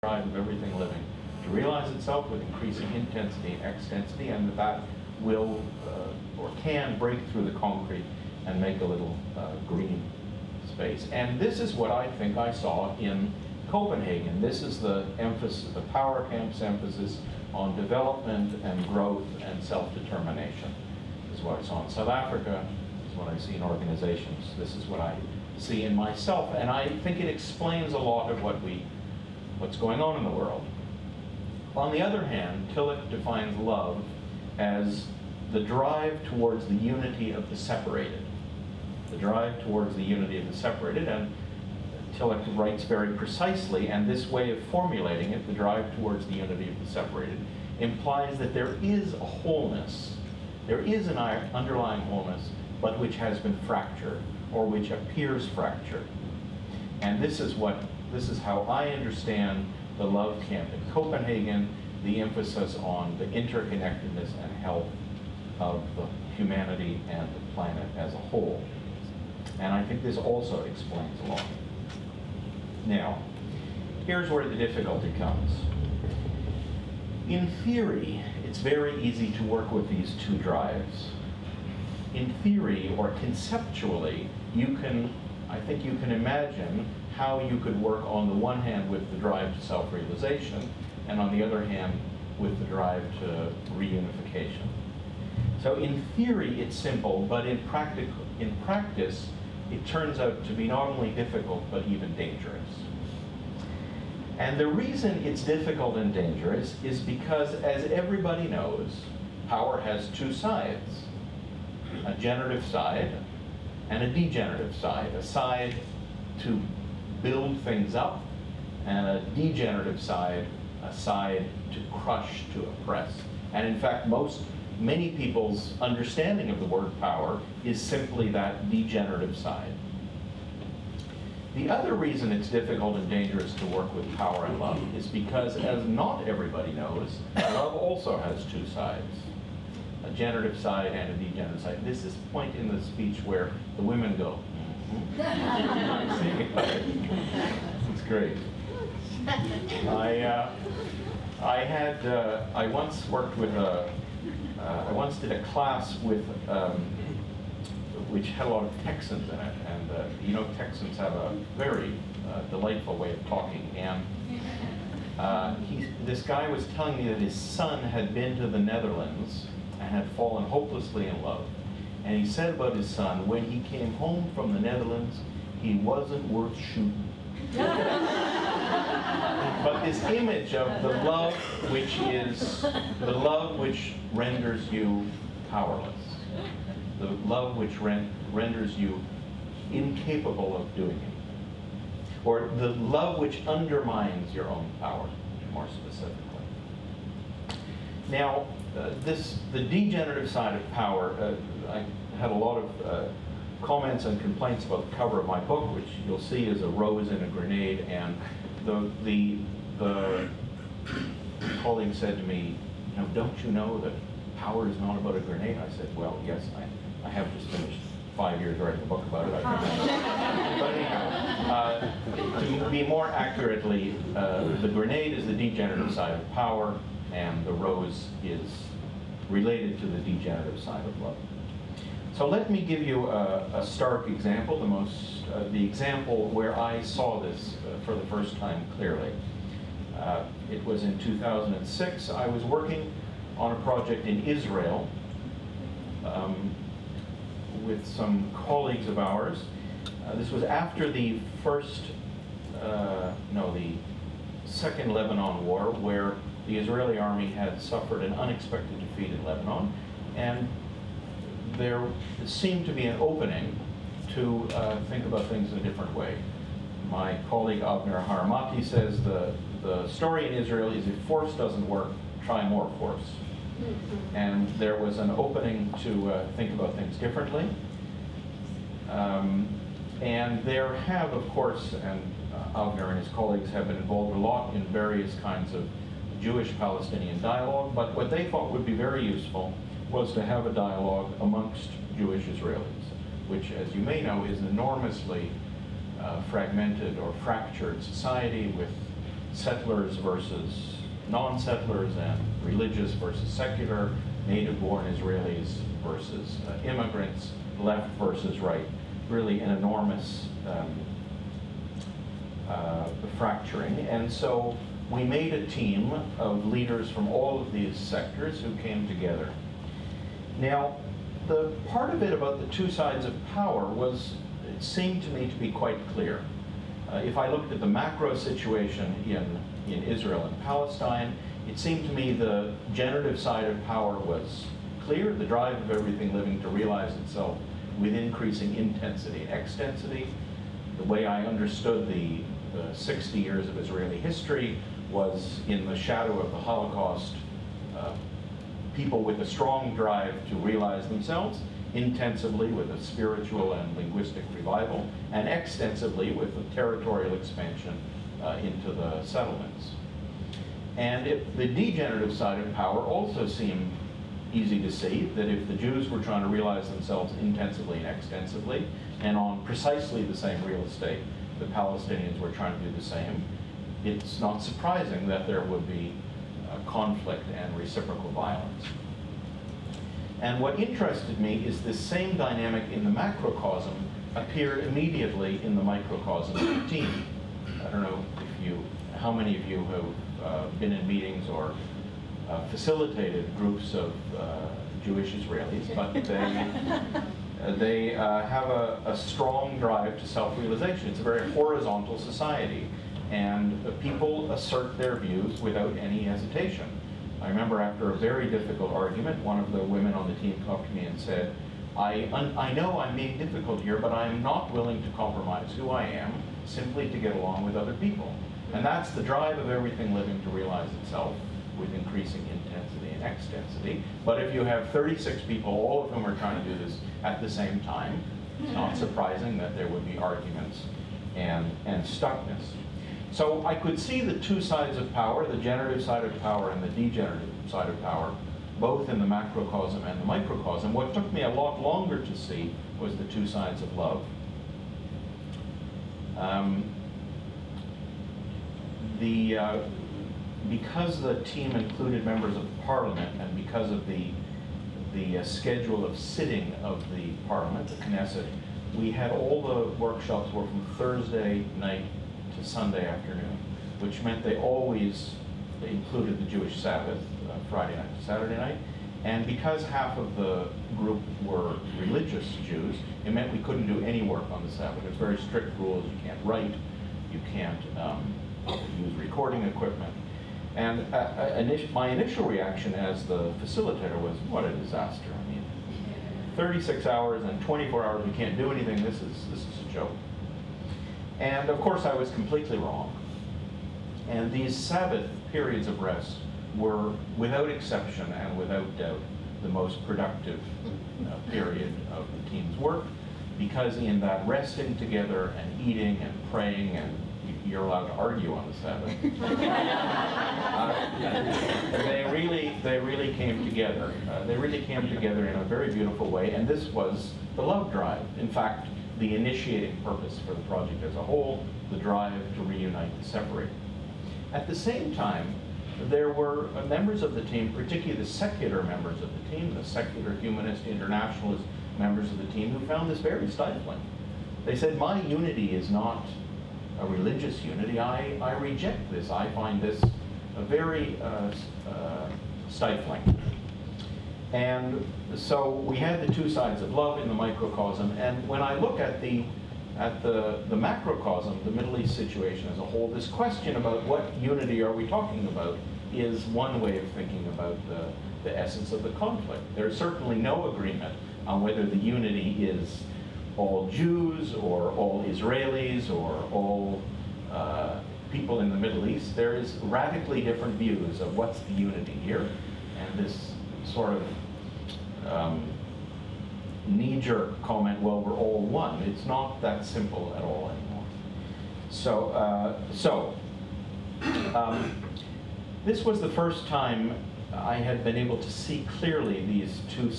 drive of everything living to realize itself with increasing intensity and extensity, and that will or can break through the concrete and make a little green space. And this is what I think I saw in Copenhagen. This is the emphasis, the power camp's emphasis on development and growth and self-determination. This is what I saw in South Africa. This is what I see in organizations. This is what I see in myself. And I think it explains a lot of what's going on in the world. On the other hand, Tillich defines love as the drive towards the unity of the separated. The drive towards the unity of the separated, and Tillich writes very precisely, and this way of formulating it, the drive towards the unity of the separated, implies that there is a wholeness, there is an underlying wholeness, but which has been fractured, or which appears fractured. And this is how I understand the love camp in Copenhagen, the emphasis on the interconnectedness and health of the humanity and the planet as a whole. And I think this also explains a lot. Now, here's where the difficulty comes. In theory, it's very easy to work with these two drives. In theory, or conceptually, I think you can imagine how you could work on the one hand with the drive to self-realization, and on the other hand with the drive to reunification. So in theory, it's simple, but in practice, it turns out to be not only difficult, but even dangerous. And the reason it's difficult and dangerous is because, as everybody knows, power has two sides. A generative side and a degenerative side. A side to build things up, and a degenerative side, a side to crush, to oppress. And in fact, many people's understanding of the word power is simply that degenerative side. The other reason it's difficult and dangerous to work with power and love is because, as not everybody knows, love also has two sides. A generative side and a degenerative side. This is the point in the speech where the women go, it's great. I once worked with I once did a class with, which had a lot of Texans in it, and you know, Texans have a very delightful way of talking. And this guy was telling me that his son had been to the Netherlands and had fallen hopelessly in love. And he said about his son, when he came home from the Netherlands, he wasn't worth shooting. But this image of the love which renders you powerless, the love which renders you incapable of doing it, or the love which undermines your own power, more specifically. Now, the degenerative side of power, I had a lot of comments and complaints about the cover of my book, which you'll see is a rose and a grenade, and the colleague said to me, you know, don't you know that power is not about a grenade? I said, well, yes, I have just finished 5 years writing a book about it. But anyhow, to be more accurately, the grenade is the degenerative side of power, and the rose is related to the degenerative side of love. So let me give you a stark example, the example where I saw this for the first time clearly. It was in 2006. I was working on a project in Israel with some colleagues of ours. This was after the the Second Lebanon War, where the Israeli army had suffered an unexpected defeat in Lebanon, and there seemed to be an opening to think about things in a different way. My colleague Avner Haramati says the story in Israel is, if force doesn't work, try more force. And there was an opening to think about things differently. And there have, of course, and Avner and his colleagues have been involved a lot in various kinds of Jewish-Palestinian dialogue, but what they thought would be very useful was to have a dialogue amongst Jewish Israelis, which, as you may know, is an enormously fragmented or fractured society with settlers versus non-settlers, and religious versus secular, native-born Israelis versus immigrants, left versus right. Really an enormous fracturing. And so we made a team of leaders from all of these sectors who came together. Now, the part of it about the two sides of power was, it seemed to me to be quite clear. If I looked at the macro situation in Israel and Palestine, it seemed to me the generative side of power was clear, the drive of everything living to realize itself with increasing intensity and extensity. The way I understood the 60 years of Israeli history was in the shadow of the Holocaust, people with a strong drive to realize themselves, intensively with a spiritual and linguistic revival, and extensively with a territorial expansion into the settlements. And the degenerative side of power also seemed easy to see, that if the Jews were trying to realize themselves intensively and extensively, and on precisely the same real estate, the Palestinians were trying to do the same, it's not surprising that there would be conflict and reciprocal violence. And what interested me is this same dynamic in the macrocosm appeared immediately in the microcosm of the team. I don't know how many of you have been in meetings or facilitated groups of Jewish Israelis, but they have a strong drive to self-realization. It's a very horizontal society, and people assert their views without any hesitation. I remember after a very difficult argument, one of the women on the team came up to me and said, I know I'm being difficult here, but I'm not willing to compromise who I am simply to get along with other people. And that's the drive of everything living to realize itself with increasing intensity and extensity. But if you have 36 people, all of whom are trying to do this at the same time, it's not surprising that there would be arguments and stuckness. So I could see the two sides of power, the generative side of power and the degenerative side of power, both in the macrocosm and the microcosm. What took me a lot longer to see was the two sides of love. Because the team included members of parliament, and because of the schedule of sitting of the parliament, the Knesset, we had all the workshops were from Thursday night to Sunday afternoon, which meant they always included the Jewish Sabbath, Friday night to Saturday night. And because half of the group were religious Jews, it meant we couldn't do any work on the Sabbath. There's very strict rules. You can't write, you can't use recording equipment. And my initial reaction as the facilitator was, what a disaster. I mean, 36 hours and 24 hours, we can't do anything. This is a joke. And of course, I was completely wrong. And these Sabbath periods of rest were, without exception and without doubt, the most productive period of the team's work, because in that resting together and eating and praying, and you're allowed to argue on the Sabbath, they really came together. They really came together in a very beautiful way, and this was the love drive. In fact, the initiating purpose for the project as a whole, the drive to reunite the separated. At the same time, there were members of the team, particularly the secular members of the team, the secular humanist internationalist members of the team, who found this very stifling. They said, my unity is not a religious unity. I reject this. I find this very stifling. And so we had the two sides of love in the microcosm, and when I look at the macrocosm, the Middle East situation as a whole, this question about what unity are we talking about is one way of thinking about the essence of the conflict. There's certainly no agreement on whether the unity is all Jews or all Israelis or all people in the Middle East. There is radically different views of what's the unity here, and this sort of knee-jerk comment, well, we're all one. It's not that simple at all anymore. This was the first time I had been able to see clearly these two